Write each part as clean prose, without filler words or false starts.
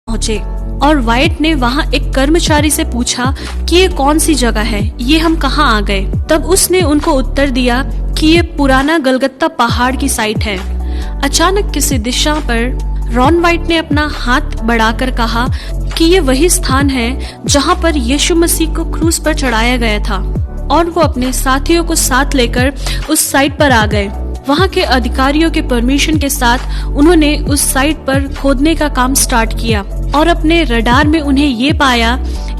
पहुंचे और वाइट ने वहां एक कर्मचारी से पूछा कि ये कौन सी जगह है, ये हम कहाँ आ गए। तब उसने उनको उत्तर दिया कि ये पुराना गलगत्ता पहाड़ की साइट है। अचानक किसी दिशा पर रॉन वाइट ने अपना हाथ बढ़ाकर कहा कि ये वही स्थान है जहाँ पर यीशु मसीह को क्रूस पर चढ़ाया गया था, और वो अपने साथियों को साथ लेकर उस साइट पर आ गए। वहाँ के अधिकारियों के परमिशन के साथ उन्होंने उस साइट पर खोदने का काम स्टार्ट किया और अपने रडार में उन्हें ये पाया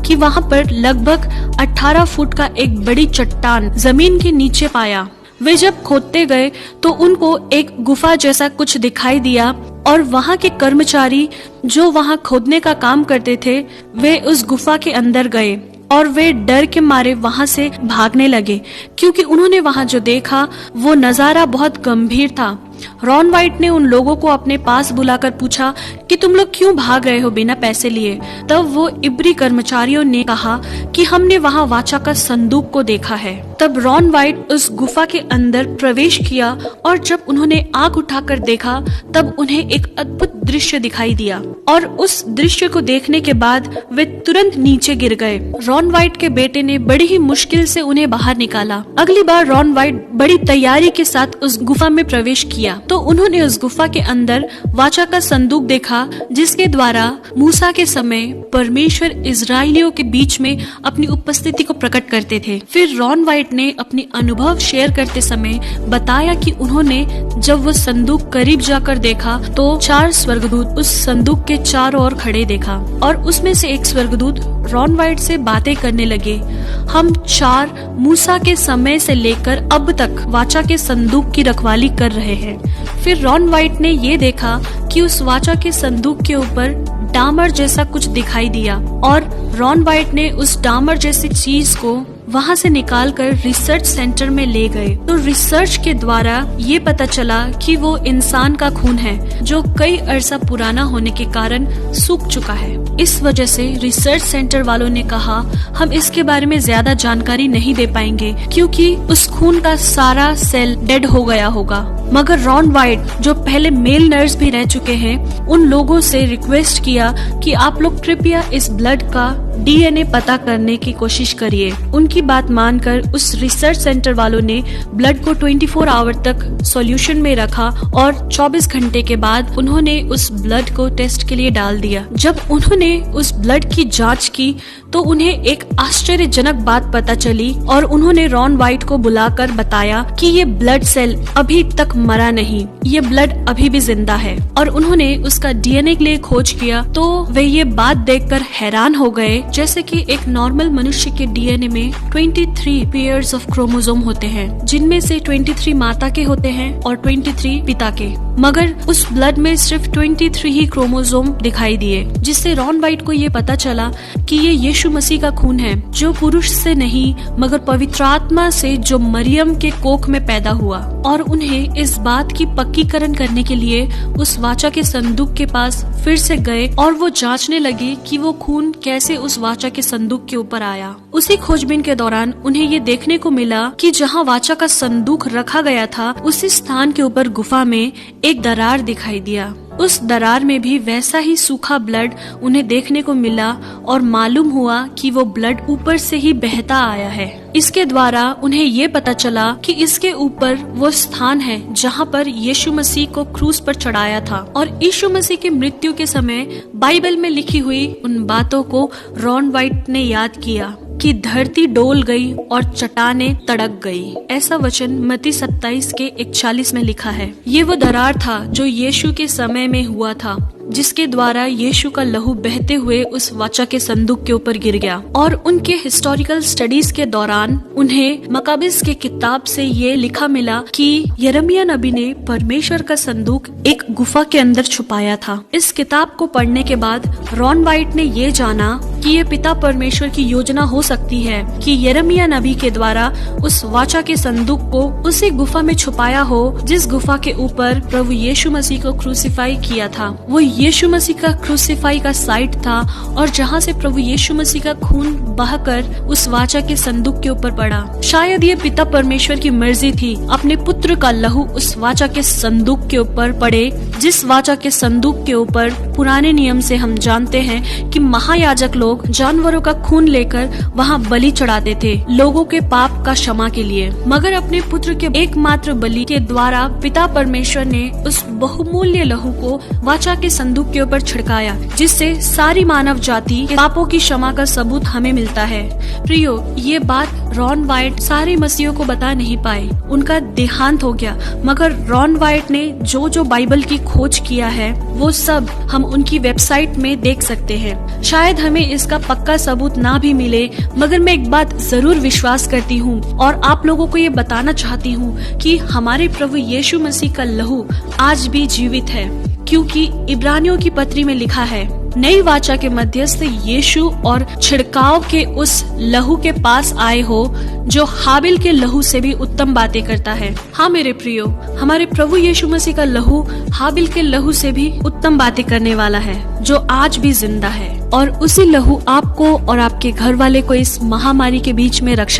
कि वहाँ पर लगभग 18 फुट का एक बड़ी चट्टान जमीन के नीचे पाया। वे जब खोदते गए तो उनको एक गुफा जैसा कुछ दिखाई दिया और वहाँ के कर्मचारी जो वहाँ खोदने का काम करते थे वे उस गुफा के अंदर गए और वे डर के मारे वहाँ से भागने लगे, क्योंकि उन्होंने वहाँ जो देखा वो नजारा बहुत गंभीर था। रॉन वाइट ने उन लोगों को अपने पास बुलाकर पूछा कि तुम लोग क्यों भाग रहे हो बिना पैसे लिए। तब वो इब्री कर्मचारियों ने कहा कि हमने वहाँ वाचा का संदूक को देखा है। तब रॉन वाइट उस गुफा के अंदर प्रवेश किया और जब उन्होंने आंख उठाकर देखा तब उन्हें एक अद्भुत दृश्य दिखाई दिया और उस दृश्य को देखने के बाद वे तुरंत नीचे गिर गए। रॉन वाइट के बेटे ने बड़ी ही मुश्किल से उन्हें बाहर निकाला। अगली बार रॉन वाइट बड़ी तैयारी के साथ उस गुफा में प्रवेश किया तो उन्होंने उस गुफा के अंदर वाचा का संदूक देखा, जिसके द्वारा मूसा के समय परमेश्वर इजरायलियों के बीच में अपनी उपस्थिति को प्रकट करते थे। फिर रॉन वाइट ने अपनी अनुभव शेयर करते समय बताया कि उन्होंने जब वो संदूक करीब जाकर देखा तो 4 स्वर्गदूत उस संदूक के चारों ओर खड़े देखा और उसमें से एक स्वर्गदूत रॉन वाइट से बातें करने लगे। हम 4 मूसा के समय से लेकर अब तक वाचा के संदूक की रखवाली कर रहे हैं। फिर रॉन वाइट ने ये देखा कि उस वाचा के संदूक के ऊपर डामर जैसा कुछ दिखाई दिया और रॉन वाइट ने उस डामर जैसी चीज को वहाँ से निकालकर रिसर्च सेंटर में ले गए। तो रिसर्च के द्वारा ये पता चला कि वो इंसान का खून है जो कई अरसा पुराना होने के कारण सूख चुका है। इस वजह से रिसर्च सेंटर वालों ने कहा हम इसके बारे में ज्यादा जानकारी नहीं दे पाएंगे क्योंकि उस खून का सारा सेल डेड हो गया होगा। मगर रॉन वाइट जो पहले मेल नर्स भी रह चुके हैं उन लोगों से रिक्वेस्ट किया कि आप लोग कृपया इस ब्लड का डीएनए पता करने की कोशिश करिए। उनकी बात मानकर उस रिसर्च सेंटर वालों ने ब्लड को 24 आवर तक सॉल्यूशन में रखा और 24 घंटे के बाद उन्होंने उस ब्लड को टेस्ट के लिए डाल दिया। जब उन्होंने उस ब्लड की जांच की तो उन्हें एक आश्चर्यजनक बात पता चली और उन्होंने रॉन वाइट को बुलाकर बताया कि ये ब्लड सेल अभी तक मरा नहीं, ये ब्लड अभी भी जिंदा है। और उन्होंने उसका डीएनए के लिए खोज किया तो वे ये बात देखकर हैरान हो गए जैसे कि एक नॉर्मल मनुष्य के डीएनए में 23 पेयर्स ऑफ क्रोमोसोम होते हैं, जिनमें से 23 माता के होते हैं और 23 पिता के, मगर उस ब्लड में सिर्फ 23 ही क्रोमोसोम दिखाई दिए, जिससे रॉन वाइट को ये पता चला कि ये यीशु मसीह का खून है जो पुरुष से नहीं मगर पवित्र आत्मा से जो मरियम के कोख में पैदा हुआ। और उन्हें इस बात की पक्कीकरण करने के लिए उस वाचा के संदूक के पास फिर से गए और वो जांचने लगे कि वो खून कैसे उस वाचा के संदूक के ऊपर आया। उसी खोजबीन के दौरान उन्हें ये देखने को मिला कि जहाँ वाचा का संदूक रखा गया था उसी स्थान के ऊपर गुफा में एक दरार दिखाई दिया। उस दरार में भी वैसा ही सूखा ब्लड उन्हें देखने को मिला और मालूम हुआ कि वो ब्लड ऊपर से ही बहता आया है। इसके द्वारा उन्हें ये पता चला कि इसके ऊपर वो स्थान है जहाँ पर यीशु मसीह को क्रूस पर चढ़ाया था। और यीशु मसीह की मृत्यु के समय बाइबल में लिखी हुई उन बातों को रॉन वाइट ने याद किया कि धरती डोल गई और चट्टानें तड़क गई। ऐसा वचन मत्ती 27 के 41 में लिखा है। ये वो दरार था जो यीशु के समय में हुआ था, जिसके द्वारा यीशु का लहू बहते हुए उस वाचा के संदूक के ऊपर गिर गया। और उनके हिस्टोरिकल स्टडीज के दौरान उन्हें मकाबिस के किताब से ये लिखा मिला कि यिर्मयाह नबी ने परमेश्वर का संदूक एक गुफा के अंदर छुपाया था। इस किताब को पढ़ने के बाद रॉन वाइट ने ये जाना कि ये पिता परमेश्वर की योजना हो सकती है कि यिर्मयाह नबी के द्वारा उस वाचा के संदूक को उसी गुफा में छुपाया हो जिस गुफा के ऊपर प्रभु यीशु मसीह को क्रूसीफाई किया था। वो यीशु मसीह का क्रूसीफाई का साइट था और जहाँ से प्रभु यीशु मसीह का खून बहकर उस वाचा के संदूक के ऊपर पड़ा। शायद ये पिता परमेश्वर की मर्जी थी अपने पुत्र का लहू उस वाचा के संदूक के ऊपर पड़े, जिस वाचा के संदूक के ऊपर पुराने नियम से हम जानते हैं कि महायाजक लोग जानवरों का खून लेकर वहाँ बलि चढ़ाते थे लोगों के पाप का क्षमा के लिए। मगर अपने पुत्र के एकमात्र बलि के द्वारा पिता परमेश्वर ने उस बहुमूल्य लहू को वाचा के संदूक के ऊपर छिड़काया, जिससे सारी मानव जाति के पापों की क्षमा का सबूत हमें मिलता है। प्रियो, ये बात रॉन वाइट सारे मसीहों को बता नहीं पाए, उनका देहांत हो गया। मगर रॉन वाइट ने जो बाइबल की खोज किया है वो सब हम उनकी वेबसाइट में देख सकते हैं। शायद हमें इसका पक्का सबूत ना भी मिले, मगर मैं एक बात जरूर विश्वास करती हूँ और आप लोगों को ये बताना चाहती हूँ कि हमारे प्रभु यीशु मसीह का लहू आज भी जीवित है, क्योंकि इब्रानियों की पत्री में लिखा है, नई वाचा के मध्यस्थ यीशु और छिड़काव के उस लहू के पास आए हो जो हाबिल के लहू से भी उत्तम बातें करता है। हाँ मेरे प्रियो, हमारे प्रभु यीशु मसीह का लहू हाबिल के लहू से भी उत्तम बातें करने वाला है, जो आज भी जिंदा है। और उसी लहू आपको और आपके घर वाले को इस महामारी के बीच में रक्षा